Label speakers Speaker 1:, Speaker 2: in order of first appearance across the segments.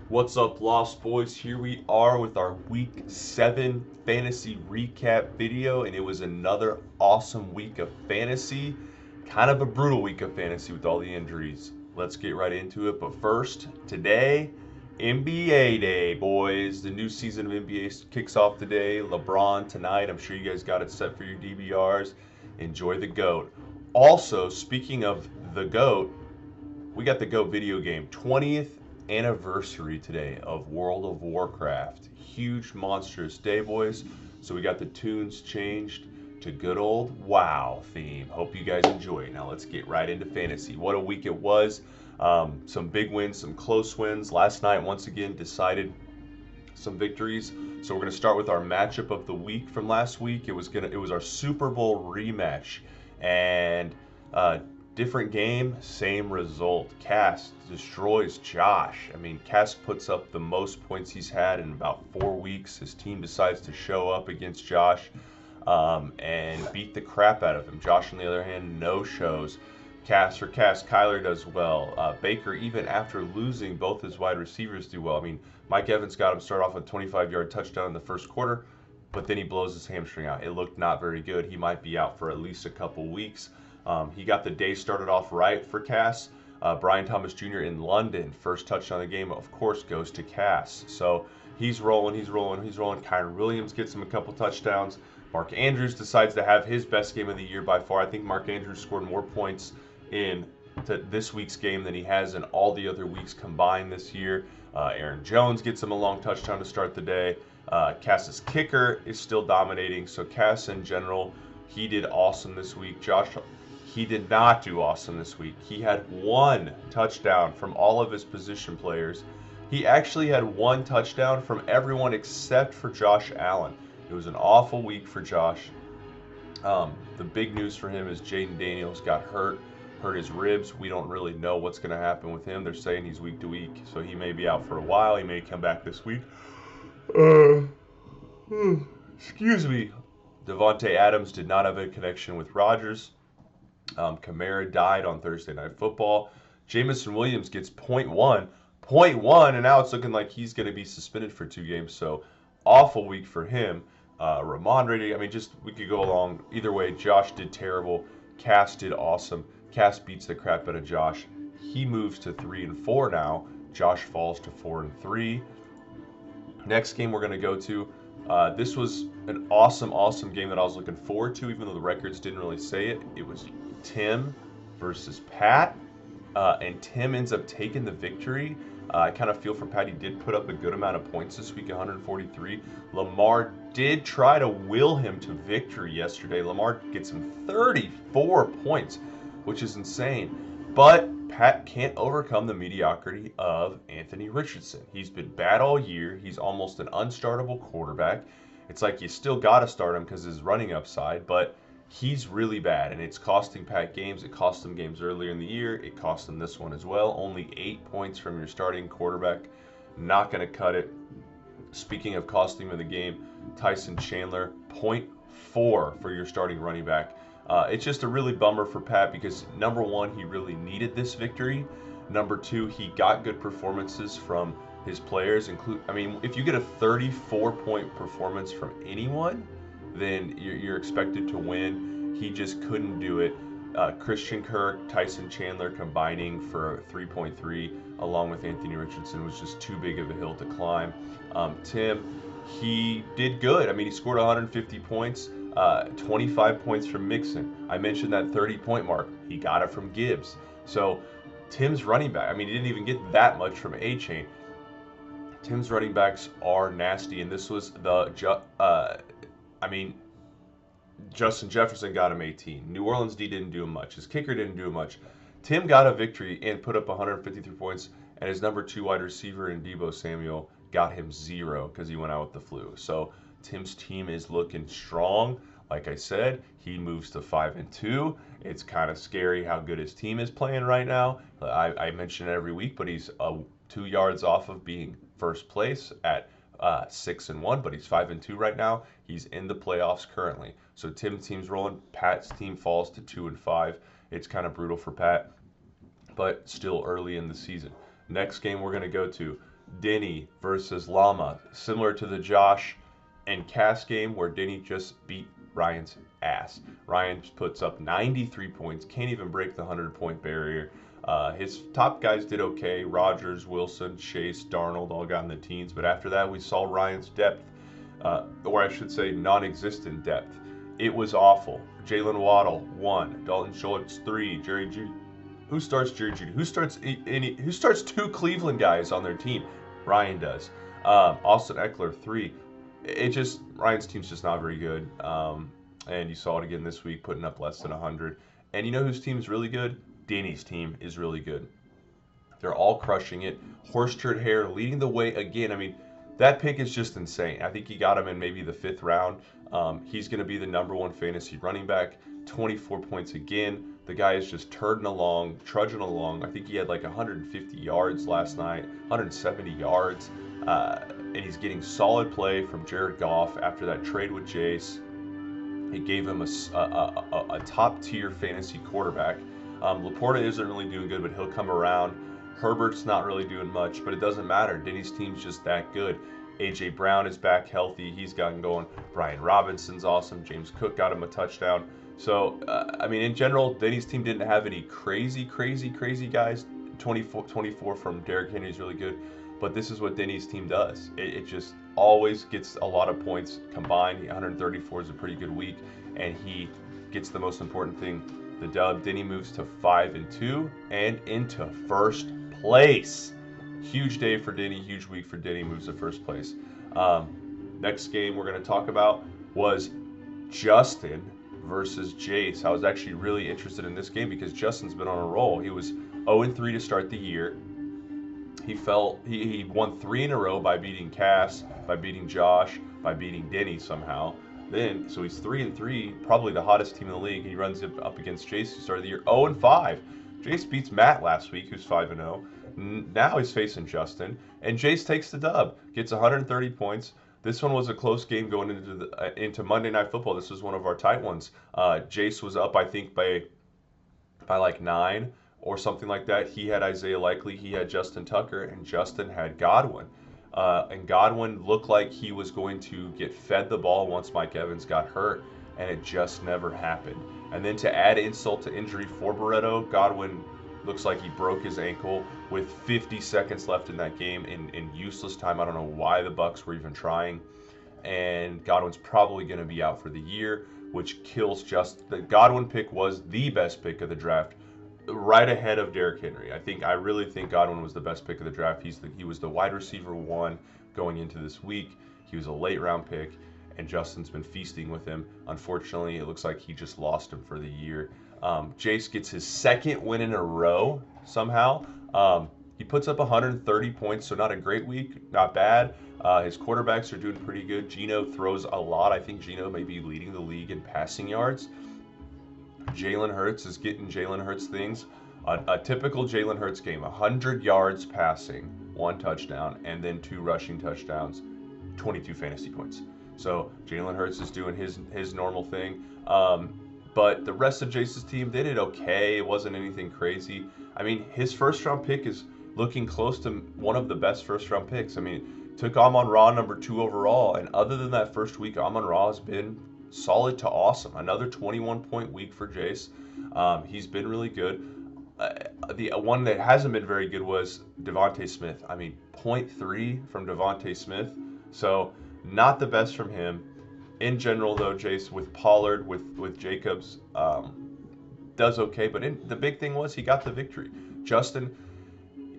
Speaker 1: What's up, Lost Boys? Here we are with our Week 7 fantasy recap video, and it was another awesome week of fantasy. Kind of a brutal week of fantasy with all the injuries. Let's get right into it. But first, today, NBA Day, boys. The new season of NBA kicks off today. LeBron tonight. I'm sure you guys got it set for your DVRs. Enjoy the GOAT. Also, speaking of the GOAT, we got the GOAT video game. 20th anniversary today of World of Warcraft. Huge, monstrous day, boys. So we got the tunes changed to good old WoW theme. Hope you guys enjoy it. Now let's get right into fantasy. What a week it was. Some big wins, some close wins. Last night, once again, decided some victories. So we're going to start with our matchup of the week from last week. It was our Super Bowl rematch, and different game, same result. Cass destroys Josh. I mean, Cass puts up the most points he's had in about 4 weeks. His team decides to show up against Josh and beat the crap out of him. Josh, on the other hand, no shows. Kyler does well. Baker, even after losing both his wide receivers, do well. I mean, Mike Evans got him start off with a 25-yard touchdown in the first quarter, but then he blows his hamstring out. It looked not very good. He might be out for at least a couple weeks. He got the day started off right for Cass. Brian Thomas Jr. in London, first touchdown of the game, of course, goes to Cass. So he's rolling. Kyren Williams gets him a couple touchdowns. Mark Andrews decides to have his best game of the year by far. I think Mark Andrews scored more points in this week's game than he has in all the other weeks combined this year. Aaron Jones gets him a long touchdown to start the day. Cass's kicker is still dominating. So Cass in general, he did awesome this week. Josh, he did not do awesome this week. He had one touchdown from all of his position players. He actually had one touchdown from everyone except for Josh Allen. It was an awful week for Josh. The big news for him is Jaden Daniels got hurt his ribs. We don't really know what's going to happen with him. They're saying he's week to week, so he may be out for a while. He may come back this week. Excuse me. Devontae Adams did not have a connection with Rodgers. Kamara died on Thursday Night Football. Jameson Williams gets .1, and now it's looking like he's going to be suspended for 2 games. So awful week for him. Ramondre, I mean, just we could go along either way. Josh did terrible. Cass did awesome. Cass beats the crap out of Josh. He moves to 3-4 now. Josh falls to 4-3. Next game we're going to go to. This was an awesome game that I was looking forward to, even though the records didn't really say it. It was Tim versus Pat, and Tim ends up taking the victory. I kind of feel for Pat. He did put up a good amount of points this week, 143. Lamar did try to will him to victory yesterday. Lamar gets him 34 points, which is insane. But Pat can't overcome the mediocrity of Anthony Richardson. He's been bad all year. He's almost an unstartable quarterback. It's like you still got to start him because his running upside, but he's really bad, and it's costing Pat games. It cost him games earlier in the year. It cost him this one as well. Only 8 points from your starting quarterback. Not going to cut it. Speaking of costing him in the game, Tyson Chandler, .4 for your starting running back. It's just a really bummer for Pat because, number one, he really needed this victory. Number two, he got good performances from his players. I mean, if you get a 34-point performance from anyone, then you're expected to win. He just couldn't do it. Christian Kirk, Tyson Chandler combining for 3.3 along with Anthony Richardson was just too big of a hill to climb. Tim, he did good. I mean, he scored 150 points, 25 points from Mixon. I mentioned that 30-point mark. He got it from Gibbs. So Tim's running back, I mean, he didn't even get that much from A-Chain. Tim's running backs are nasty, and this was Justin Jefferson got him 18. New Orleans D didn't do much. His kicker didn't do much. Tim got a victory and put up 153 points, and his number 2 wide receiver in Deebo Samuel got him 0 because he went out with the flu. So Tim's team is looking strong. Like I said, he moves to 5-2. It's kind of scary how good his team is playing right now. I mention it every week, but he's 2 yards off of being first place at 6-1, but he's 5-2 right now. He's in the playoffs currently. So Tim's team's rolling. Pat's team falls to 2-5. It's kind of brutal for Pat, but still early in the season. Next game we're going to go to Denny versus Llama, similar to the Josh and Cass game where Denny just beat Ryan's ass. Ryan puts up 93 points, can't even break the 100-point barrier. His top guys did okay. Rodgers, Wilson, Chase, Darnold all got in the teens, but after that we saw Ryan's depth, or I should say non-existent depth. It was awful. Jalen Waddle, 1. Dalton Schultz, 3. Jerry Jeudy. Who starts Jerry Jeudy? Who starts 2 Cleveland guys on their team? Ryan does. Austin Eckler, 3. Ryan's team's just not very good. And you saw it again this week, putting up less than 100. And you know whose team's really good? Danny's team is really good. They're all crushing it. Horseshird Hair leading the way again. I mean, that pick is just insane. I think he got him in maybe the 5th round. He's going to be the #1 fantasy running back. 24 points again. The guy is just trudging along. I think he had like 150 yards last night, 170 yards. And he's getting solid play from Jared Goff after that trade with Jace. It gave him a top-tier fantasy quarterback. Laporta isn't really doing good, but he'll come around. Herbert's not really doing much, but it doesn't matter. Denny's team's just that good. A.J. Brown is back healthy. He's gotten going. Brian Robinson's awesome. James Cook got him a touchdown. So, I mean, in general, Denny's team didn't have any crazy guys. 24 from Derrick Henry is really good. But this is what Denny's team does. It just always gets a lot of points combined. 134 is a pretty good week, and he gets the most important thing, the dub. Denny moves to 5-2 and into first place. Huge day for Denny, huge week for Denny, moves to first place. Next game we're going to talk about was Justin versus Jace. I was actually really interested in this game because Justin's been on a roll. He was 0-3 to start the year. He won 3 in a row by beating Cass, by beating Josh, by beating Denny somehow. So he's 3-3, probably the hottest team in the league. He runs up against Jace, who started the year 0-5. Jace beats Matt last week, who's 5-0. Now he's facing Justin, and Jace takes the dub, gets 130 points. This one was a close game going into Monday Night Football. This was one of our tight ones. Jace was up, I think, by like 9 or something like that. He had Isaiah Likely, he had Justin Tucker, and Justin had Godwin. And Godwin looked like he was going to get fed the ball once Mike Evans got hurt, and it just never happened. And then to add insult to injury for Barreto, Godwin looks like he broke his ankle with 50 seconds left in that game in useless time. I don't know why the Bucs were even trying. And Godwin's probably going to be out for the year, which kills the Godwin pick was the best pick of the draft, right ahead of Derrick Henry. I really think Godwin was the best pick of the draft. He was the wide receiver 1 going into this week. He was a late round pick, and Justin's been feasting with him. Unfortunately, it looks like he just lost him for the year. Jace gets his 2nd win in a row somehow. He puts up 130 points, so not a great week, not bad. His quarterbacks are doing pretty good. Geno throws a lot. I think Geno may be leading the league in passing yards. Jalen Hurts is getting Jalen Hurts things. A typical Jalen Hurts game, 100 yards passing, 1 touchdown, and then 2 rushing touchdowns, 22 fantasy points. So Jalen Hurts is doing his normal thing. But the rest of Jace's team, they did okay. It wasn't anything crazy. I mean, his first-round pick is looking close to one of the best first-round picks. I mean, took Amon-Ra #2 overall, and other than that first week, Amon-Ra has been solid to awesome. Another 21-point week for Jace. He's been really good. The one that hasn't been very good was Devontae Smith. I mean, 0.3 from Devontae Smith. So not the best from him. In general, though, Jace with Pollard, with Jacobs, does okay. But the big thing was he got the victory. Justin,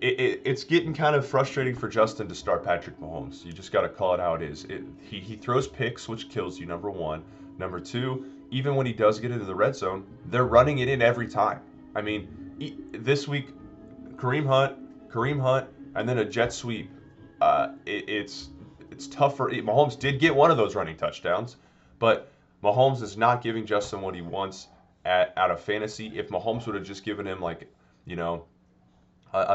Speaker 1: it's getting kind of frustrating for Justin to start Patrick Mahomes. You just got to call it how it is. He throws picks, which kills you, #1. #2, even when he does get into the red zone, they're running it in every time. I mean, this week, Kareem Hunt, and then a jet sweep. It's tough for Mahomes. Did get one of those running touchdowns, but Mahomes is not giving Justin what he wants out of fantasy. If Mahomes would have just given him a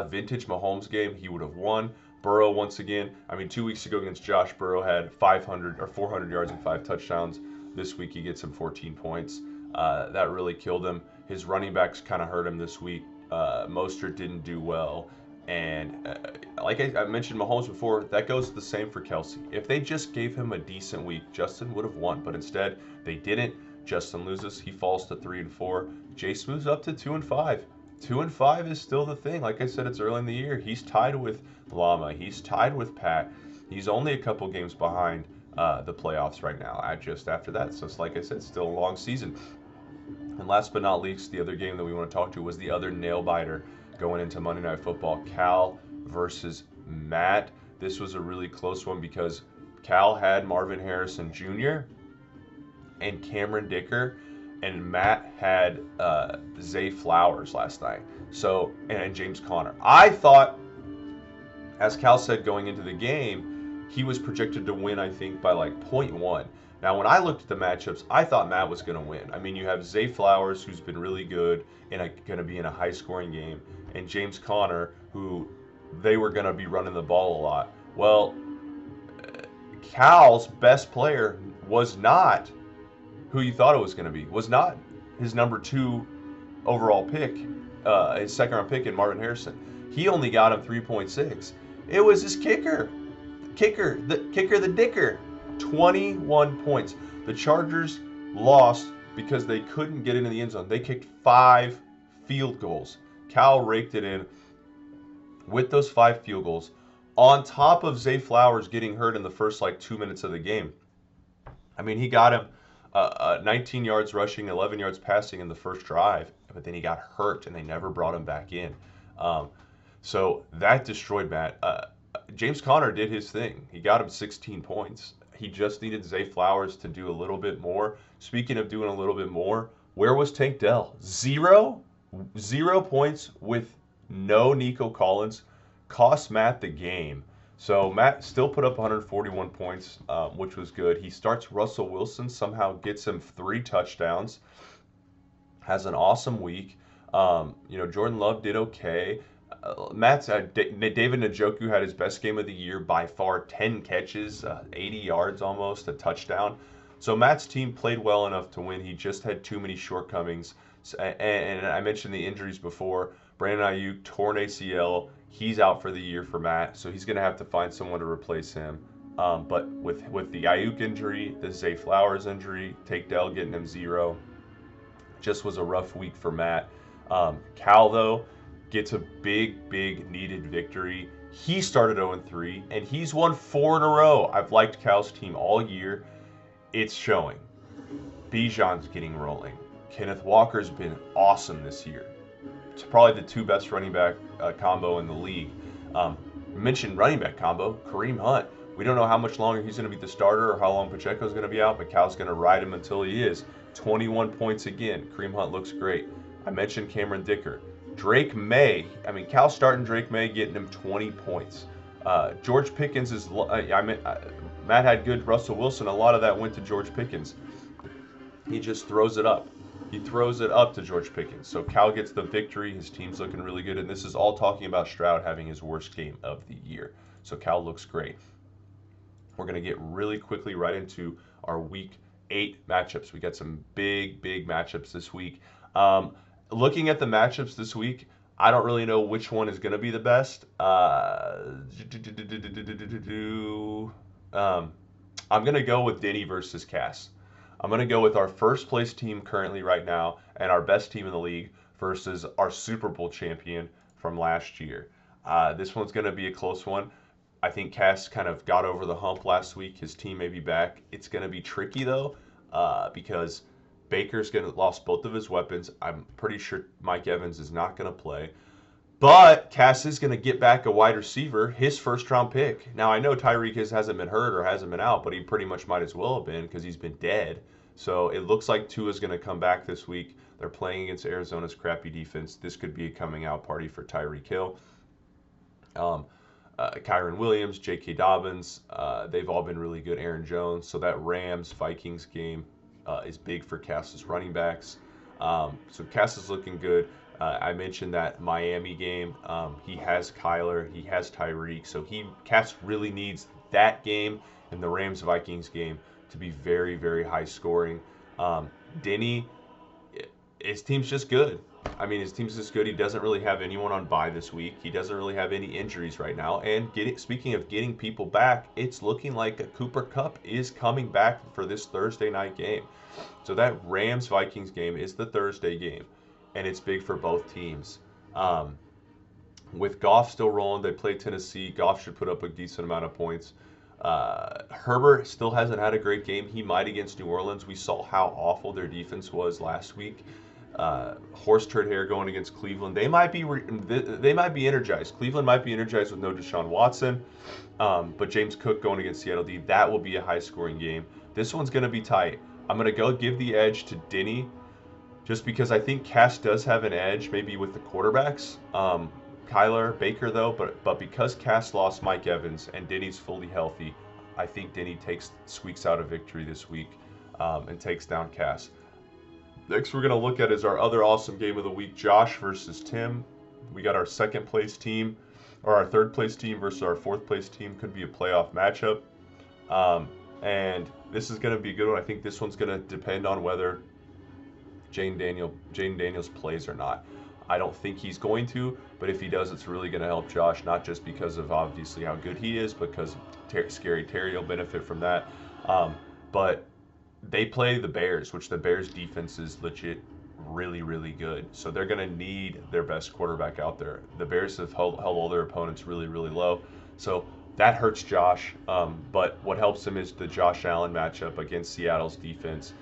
Speaker 1: vintage Mahomes game, he would have won. Burrow once again. I mean, 2 weeks ago against Josh, Burrow had 500 or 400 yards and 5 touchdowns. This week he gets him 14 points. That really killed him. His running backs kind of hurt him this week. Mostert didn't do well. And like I mentioned Mahomes before, that goes the same for Kelsey. If they just gave him a decent week, Justin would have won. But instead, they didn't. Justin loses. He falls to 3-4. Jace moves up to 2-5. 2-5 is still the thing. Like I said, it's early in the year. He's tied with Llama. He's tied with Pat. He's only a couple games behind the playoffs right now. Just after that, so it's like I said, still a long season. And last but not least, the other game that we want to talk to was the other nail biter going into Monday Night Football, Cal versus Matt. This was a really close one because Cal had Marvin Harrison Jr. and Cameron Dicker, and Matt had Zay Flowers last night. So, and James Conner. I thought, as Cal said going into the game, he was projected to win, I think, by like 0.1. Now, when I looked at the matchups, I thought Matt was going to win. I mean, you have Zay Flowers, who's been really good and going to be in a high-scoring game, and James Conner, who they were going to be running the ball a lot. Well, Cal's best player was not who you thought it was going to be, was not his number 2 overall pick, his second-round pick in Marvin Harrison. He only got him 3.6. It was his kicker, the Dicker. 21 points. The Chargers lost because they couldn't get into the end zone. They kicked 5 field goals. Cal raked it in with those 5 field goals, on top of Zay Flowers getting hurt in the first 2 minutes of the game. I mean, he got him 19 yards rushing, 11 yards passing in the first drive, but then he got hurt and they never brought him back in. So that destroyed Matt. James Conner did his thing. He got him 16 points. He just needed Zay Flowers to do a little bit more. Speaking of doing a little bit more, where was Tank Dell? 0 points with no Nico Collins. Cost Matt the game. So Matt still put up 141 points, which was good. He starts Russell Wilson, somehow gets him 3 touchdowns. Has an awesome week. Jordan Love did okay. Matt's David Njoku had his best game of the year by far, 10 catches, 80 yards almost, a touchdown. So Matt's team played well enough to win. He just had too many shortcomings. And I mentioned the injuries before. Brandon Ayuk, torn ACL. He's out for the year for Matt, so he's going to have to find someone to replace him. But with the Ayuk injury, the Zay Flowers injury, Tank Dell getting him 0, just was a rough week for Matt. Cal, though, gets a big needed victory. He started 0-3, and he's won 4 in a row. I've liked Cal's team all year. It's showing. Bijan's getting rolling. Kenneth Walker's been awesome this year. It's probably the 2 best running back combo in the league. Mentioned running back combo, Kareem Hunt. We don't know how much longer he's going to be the starter or how long Pacheco's going to be out, but Cal's going to ride him until he is. 21 points again. Kareem Hunt looks great. I mentioned Cameron Dicker. Drake May. I mean, Cal starting Drake May, getting him 20 points. George Pickens is. Matt had good Russell Wilson. A lot of that went to George Pickens. He just throws it up. He throws it up to George Pickens. So Cal gets the victory. His team's looking really good. And this is all talking about Stroud having his worst game of the year. So Cal looks great. We're going to get really quickly right into our Week 8 matchups. We got some big matchups this week. Looking at the matchups this week, I don't really know which one is going to be the best. I'm going to go with Denny versus Cass. I'm going to go with our first place team currently right now and our best team in the league versus our Super Bowl champion from last year. This one's going to be a close one. I think Cass kind of got over the hump last week. His team may be back. It's going to be tricky, though, because Baker's going to lost both of his weapons. I'm pretty sure Mike Evans is not going to play. But Cass is going to get back a wide receiver, his first-round pick. Now, I know Tyreek hasn't been hurt or hasn't been out, but he pretty much might as well have been because he's been dead. So it looks like Tua's going to come back this week. They're playing against Arizona's crappy defense. This could be a coming-out party for Tyreek Hill. Kyron Williams, J.K. Dobbins, they've all been really good. Aaron Jones. So that Rams-Vikings game is big for Cass's running backs. So Cass is looking good. I mentioned that Miami game. He has Kyler. He has Tyreek. So Cass really needs that game and the Rams-Vikings game to be very high scoring. Denny, his team's just good. I mean, his team's just good. He doesn't really have anyone on bye this week. He doesn't really have any injuries right now. And speaking of getting people back, it's looking like a Cooper Kupp is coming back for this Thursday night game. So that Rams-Vikings game is the Thursday game, and it's big for both teams. With Goff still rolling, they play Tennessee. Goff should put up a decent amount of points. Herbert still hasn't had a great game. He might against New Orleans. We saw how awful their defense was last week. Horse turd hair going against Cleveland. They might be energized. Cleveland might be energized with no Deshaun Watson, but James Cook going against Seattle D. That will be a high-scoring game. This one's going to be tight. I'm going to go give the edge to Denny, just because I think Cass does have an edge, maybe with the quarterbacks. Kyler Baker though, but because Cass lost Mike Evans and Denny's fully healthy, I think Denny squeaks out a victory this week and takes down Cass. Next, we're going to look at is our other awesome game of the week, Josh versus Tim. We got our second place team, or our third place team versus our fourth place team. Could be a playoff matchup. And this is going to be a good one. I think this one's going to depend on whether Jayden Daniels plays or not. I don't think he's going to, but if he does, it's really going to help Josh, not just because of obviously how good he is, because Scary Terry will benefit from that. But they play the Bears, which the Bears defense is legit really, really good. So they're going to need their best quarterback out there. The Bears have held all their opponents really, really low. So that hurts Josh. But what helps him is the Josh Allen matchup against Seattle's defense.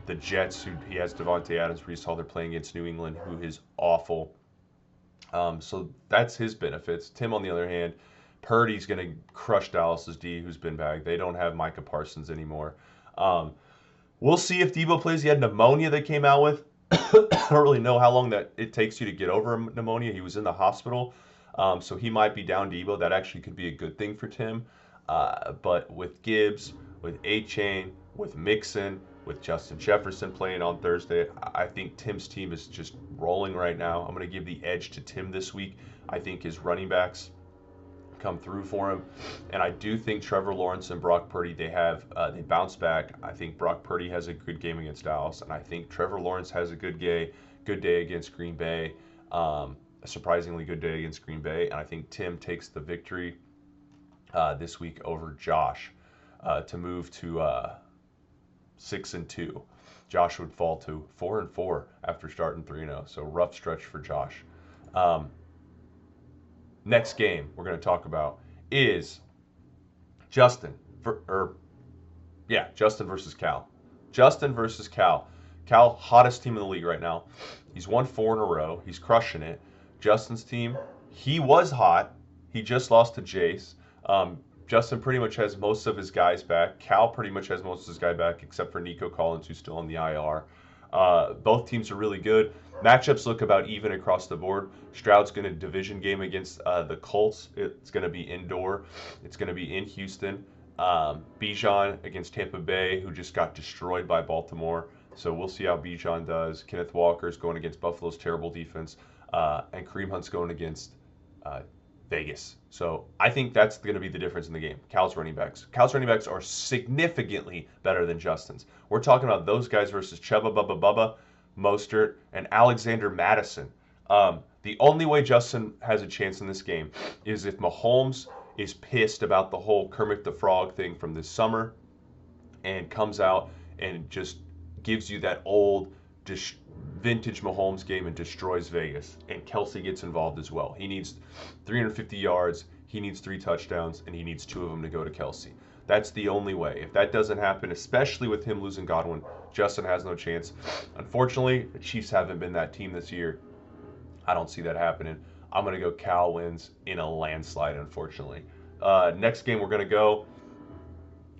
Speaker 1: The Jets, who he has Devontae Adams, Breece Hall, they're playing against New England, who is awful. So that's his benefits. Tim, on the other hand, Purdy's going to crush Dallas's D, who's been back. They don't have Micah Parsons anymore. We'll see if Debo plays. He had pneumonia they came out with. I don't really know how long that it takes you to get over pneumonia. He was in the hospital, so he might be down Debo. That actually could be a good thing for Tim. But with Gibbs, with A-Chain, with Mixon, with Justin Jefferson playing on Thursday, I think Tim's team is just rolling right now. I'm going to give the edge to Tim this week. I think his running backs come through for him, and I do think Trevor Lawrence and Brock Purdy, they bounce back. I think Brock Purdy has a good game against Dallas, and I think Trevor Lawrence has a good day against Green Bay, a surprisingly good day against Green Bay, and I think Tim takes the victory this week over Josh to move to 6-2. Josh would fall to 4-4 after starting 3-0, so rough stretch for Josh. Next game we're going to talk about is Justin versus Cal. Justin versus Cal. Cal, hottest team in the league right now. He's won 4 in a row. He's crushing it. Justin's team, he was hot. He just lost to Jace. Justin pretty much has most of his guys back. Cal pretty much has most of his guys back, except for Nico Collins, who's still on the IR. Both teams are really good. Matchups look about even across the board. Stroud's going to division game against the Colts. It's going to be indoor. It's going to be in Houston. Bijan against Tampa Bay, who just got destroyed by Baltimore. So we'll see how Bijan does. Kenneth Walker's going against Buffalo's terrible defense. And Kareem Hunt's going against Vegas. So I think that's going to be the difference in the game. Cal's running backs. Cal's running backs are significantly better than Justin's. We're talking about those guys versus Chuba Bubba, Mostert, and Alexander Mattison. The only way Justin has a chance in this game is if Mahomes is pissed about the whole Kermit the Frog thing from this summer and comes out and just gives you that old vintage Mahomes game and destroys Vegas. And Kelce gets involved as well. He needs 350 yards, he needs 3 touchdowns, and he needs 2 of them to go to Kelce. That's the only way. If that doesn't happen, especially with him losing Godwin, Justin has no chance. Unfortunately, the Chiefs haven't been that team this year. I don't see that happening. I'm going to go Cal wins in a landslide, unfortunately. Next game we're going to go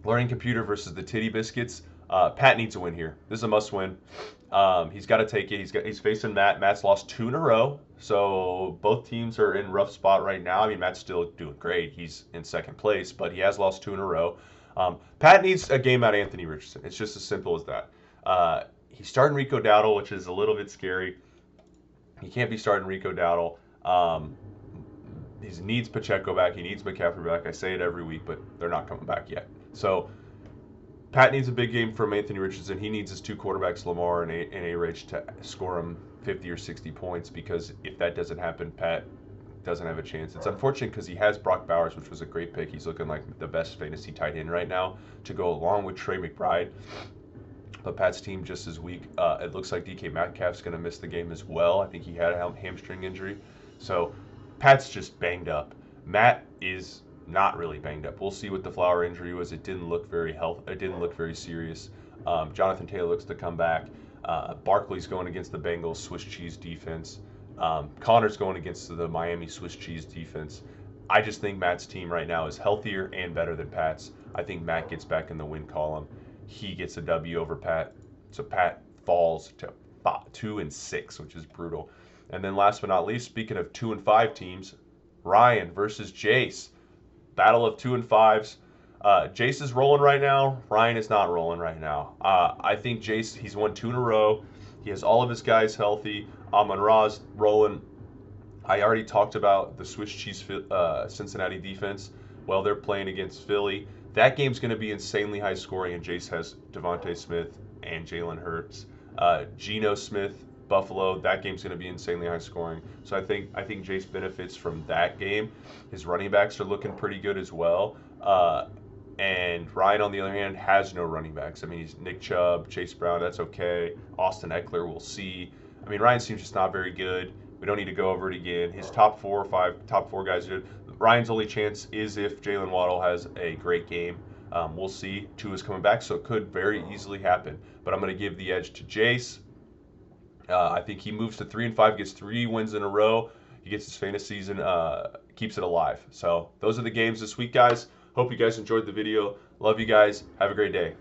Speaker 1: Learning Computer versus the Titty Biscuits. Pat needs a win here. This is a must win. He's got to take it. He's facing Matt. Matt's lost 2 in a row, so both teams are in rough spot right now. I mean, Matt's still doing great. He's in second place, but he has lost 2 in a row. Pat needs a game out of Anthony Richardson. It's just as simple as that. He's starting Rico Dowdle, which is a little bit scary. He can't be starting Rico Dowdle. He needs Pacheco back. He needs McCaffrey back. I say it every week, but they're not coming back yet. So Pat needs a big game from Anthony Richardson. He needs his 2 quarterbacks, Lamar and A-Rich, to score him 50 or 60 points, because if that doesn't happen, Pat doesn't have a chance. It's unfortunate because he has Brock Bowers, which was a great pick. He's looking like the best fantasy tight end right now to go along with Trey McBride. But Pat's team just as weak. It looks like DK Metcalf's going to miss the game as well. I think he had a hamstring injury. So Pat's just banged up. Matt is not really banged up. We'll see what the Flower injury was. It didn't look very It didn't look very serious. Jonathan Taylor looks to come back. Barkley's going against the Bengals Swiss cheese defense. Connor's going against the Miami Swiss cheese defense. I just think Matt's team right now is healthier and better than Pat's. I think Matt gets back in the win column. He gets a W over Pat. So Pat falls to 2-6, which is brutal. And then last but not least, speaking of 2-5 teams, Ryan versus Jace. Battle of 2 and 5s. Jace is rolling right now. Ryan is not rolling right now. I think Jace, he's won 2 in a row. He has all of his guys healthy. Amon-Ra's rolling. I already talked about the Swiss cheese Cincinnati defense. Well, they're playing against Philly. That game's going to be insanely high scoring, and Jace has Devontae Smith and Jalen Hurts. Geno Smith, Buffalo, that game's going to be insanely high scoring. So I think Jace benefits from that game. His running backs are looking pretty good as well. And Ryan, on the other hand, has no running backs. I mean, he's Nick Chubb, Chase Brown, that's okay. Austin Eckler, we'll see. I mean, Ryan's team's just not very good. We don't need to go over it again. His top four guys are good. Ryan's only chance is if Jalen Waddle has a great game. We'll see. Tua's coming back, so it could very easily happen. But I'm going to give the edge to Jace. I think he moves to 3-5, gets 3 wins in a row. He gets his fantasy season, keeps it alive. So those are the games this week, guys. Hope you guys enjoyed the video. Love you guys. Have a great day.